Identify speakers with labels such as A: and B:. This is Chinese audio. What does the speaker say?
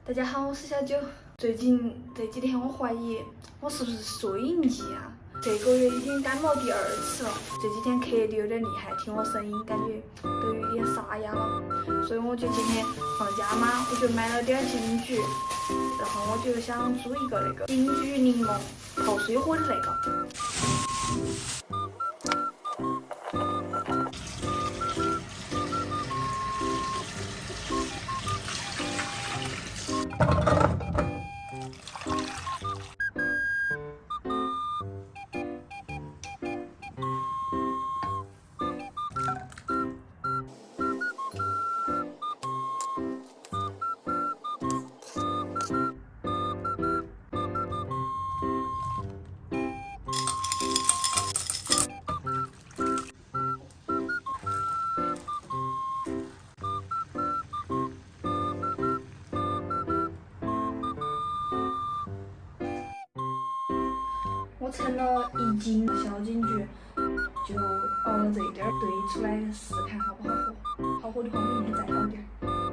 A: 大家好，我是小九。最近这几天我怀疑我是不是收音机啊？这个月已经感冒第2次了，这几天咳得有点厉害，听我声音感觉都有点沙哑了。所以我就今天放假嘛，我就买了点金桔，然后我就想煮一个那个金桔柠檬泡水果的那个。我称了1斤小金桔，就熬了这一点儿，兑出来试看好不好喝。好喝的话，明天再熬点儿。